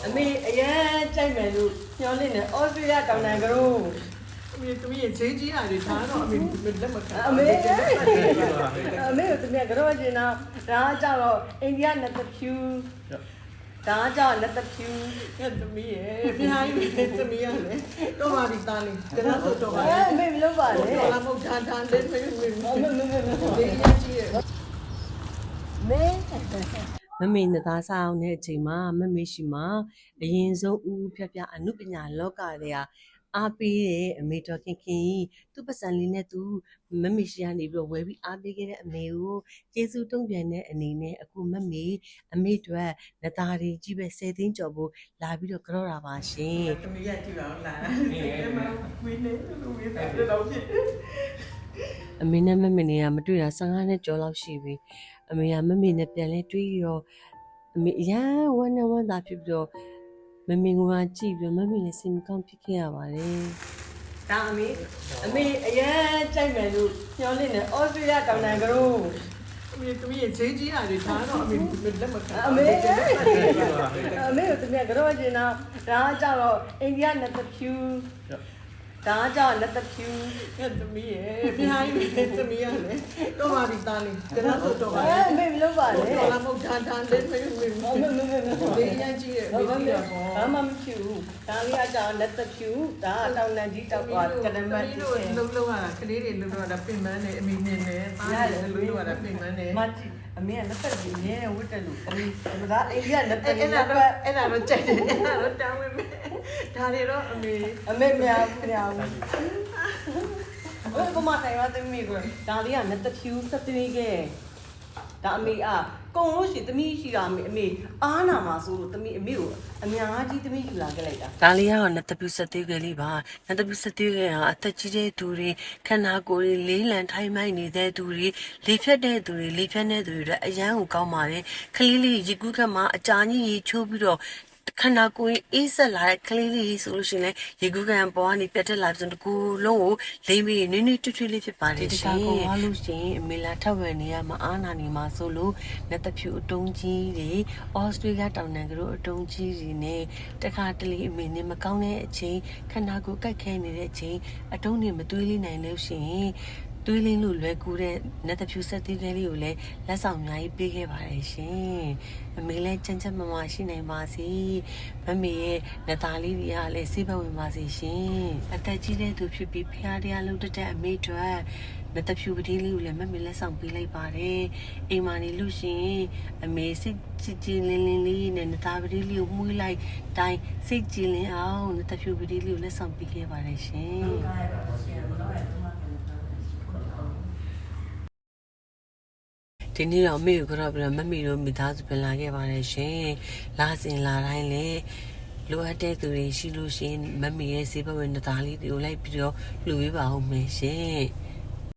အမေအရင်ကြိုက်မယ်လို့ညှော်လင့်နေဩစတြေးလျတောင်တန်ကရိုး အမေသမီးရဲ့ဈေးကြီးတာတွေဒါတော့အမေလက်မခံ အမေကိုတမန်ကရိုးကျင်တော့ဒါကကြောက်အိန္ဒိယနဲ့တဖြူဒါကကြောက်လက်တဖြူ သမီးရဲ့ဖျားကြီးသမီးရလေတော့ပါဒီသားလေးကျွန်တော်တော့ပါ အမေမလုပ်ပါနဲ့ တော်လာမဟုတ်တာလေးမေးမေးလေးရကြီးရဲ့ မမေနဲ့သားစားအောင်တဲ့အချိန်မှာမမေရှိမှာအရင်ဆုံးဦးဖြတ်ပြအနုပညာလောကတွေကအားပေးတဲ့အမေတော်ခင်ခင်သူ့ပတ်စံလေးနဲ့သူမမေရှိကနေပြီးတော့ဝယ်ပြီးအားပေးခဲ့တဲ့အမေကိုကျေးဇူးတုံ့ပြန်တဲ့အနေနဲ့အခုမမေအမေတို့နသားတွေကြီးပဲ10သိန်းကျော်ဖို့လာပြီးတော့ကြော့တာပါရှင် သမီးရကြည့်ပါဦးလားအဲ့မှာဝင်းနေလို့ဝင်းတယ်တော့ဖြစ် အမေနဲ့မမေနဲ့ကမတွေ့တာ15နှစ်ကျော်လောက်ရှိပြီအမေကမမေနဲ့ပြန်လဲတွေ့ရောအမေအရန်ဝမ်းနဲ့ဝမ်းသာဖြစ်ပြီးတော့မမေကကြည့်ပြီးမမေနဲ့စင်ကောင်းဖြစ်ခဲ့ရပါတယ်ဒါအမေအရန်ကြိုက်မယ်လို့ညှော်လင့်နေဩစတြေးလျတောင်တန်ကရိုး အမေသမီးရဲ့ဈေးကြီးတာတွေဒါတော့အမေလက်မခံ အမေကိုတမန်ကရိုးကျင်တော့ဒါကကြောက်အိန္ဒိယနဲ့တဖြူဒါကကြောက်လက်တဖြူ သမီးရဲ့ဖျားကြီးသမီးရလေတော့ပါဒီသားလေးကျွန်တော်တော့ပါ အမေမလုပ်ပါနဲ့ တော်လာမဟုတ်တာလေးမေးမေးလေးရကြီးရဲ့မေးကြည့်ပါ ဘာမှမဖြစ်ဘူးဒါလေးကကြောက်လက်တဖြူဒါကတောင်တန်ကြီးတောက်သွားကနမတ် တို့လုံးလုံးရတာကလေးတွေလုံးလုံးရတာပြင်ပန်းနေအမေနေနေသားတယ်လုံးလုံးရတာပြင်ပန်းနေ မကြည့်အမေကလက်သက်ကြီးနေဝတ်တယ်လို့အမေဒါအိန္ဒိယလက်သက် အဲ့ဒါတော့ကြိုက်တယ်အဲ့ဒါတော့တောင်းဝင်မယ်ဒါတွေတော့အမေ အမေမရဘူးဘယ်ကမှတိုင်ရသမီးကိုဒါလေးကလက်တဖြူစက်တီးခဲ့ဒါအမေကုံလို့ရှိသမီးရှိတာအမေအားနာမှာဆိုလို့သမီးအမေကိုအများကြီးသမီးယူလာခဲ့လိုက်တာဒါလေးကတော့နတ်တပူဆက်သေးကလေးပါနတ်တပူဆက်သေးကကအသက်ကြီးတဲ့သူတွေခန္ဓာကိုယ်တွေလေးလံထိုင်းမိုက်နေတဲ့သူတွေလေဖြတ်တဲ့သူတွေလေဖြတ်တဲ့သူတွေအရန်ကိုကောင်းပါတယ်ခလေးလေးရေကူးခတ်မှာအကြာကြီးရေချိုးပြီးတော့ခန္ဓာကိုယ်အေးဆက်လာတဲ့ကလေးလေးဆိုလို့ရှိရင်ရေကူးကန်ပေါ်ကနေပြတ်တက်လာပြီးတော့တကူလုံးကိုလိမ့်ပြီးနင်းနင်းထွတ်ထွတ်လေးဖြစ်ပါတယ်ရှင်ဒီတကားကိုဝါလို့ရှိရင်အမေလာထပ်ဝယ်နေရမှာအားနာနေမှာဆိုလို့လက်တဖြူအတုံးကြီးတွေဩစတြေးလျတောင်တန်ကတို့အတုံးကြီးတွေနဲ့တခါတလေအမေနဲ့မကောင်းတဲ့အချိန်ခန္ဓာကိုယ်ကိုက်ခဲနေတဲ့အချိန်အတုံးတွေမသွေးလေးနိုင်လို့ရှိရင်တွေးလင်းလို့လွယ်ကူတဲ့နတ်တဖြူဆက်သေးကလေးကိုလည်းလက်ဆောင်အများကြီးပေးခဲ့ပါတယ်ရှင်အမေလည်းချမ်းချမ်းမမရှိနိုင်ပါစေမမေရဲ့နသားလေးတွေကလည်းစိတ်ဝင်ပါစေရှင်အသက်ကြီးတဲ့သူဖြစ်ပြီးဖျားတရားလုပ်တဲ့အမေတို့နတ်တဖြူပတိလေးကိုလည်းမမေလက်ဆောင်ပေးလိုက်ပါတယ်အိမ်မှာနေလို့ရှိရင်အမေစိတ်ကြည်လင်းလင်းလေးနဲ့နသားပတိလေးကိုမှုေးလိုက်တိုင်းစိတ်ကြည်လင်းအောင်နတ်တဖြူပတိလေးကိုလက်ဆောင်ပေးခဲ့ပါတယ်ရှင်ဒီနေ့တော့အမေကိုကတော့ပြီးတော့မမေတို့မိသားစုပြန်လာခဲ့ပါတယ်ရှင်လာစဉ်လာတိုင်းလေလိုအပ်တဲ့သူတွေရှိလို့ရှင်မမေရဲ့ဈေးဘဝနဲ့သားလေးတွေကိုလိုက်ပြီးတော့လှူပေးပါဦးမယ်ရှင်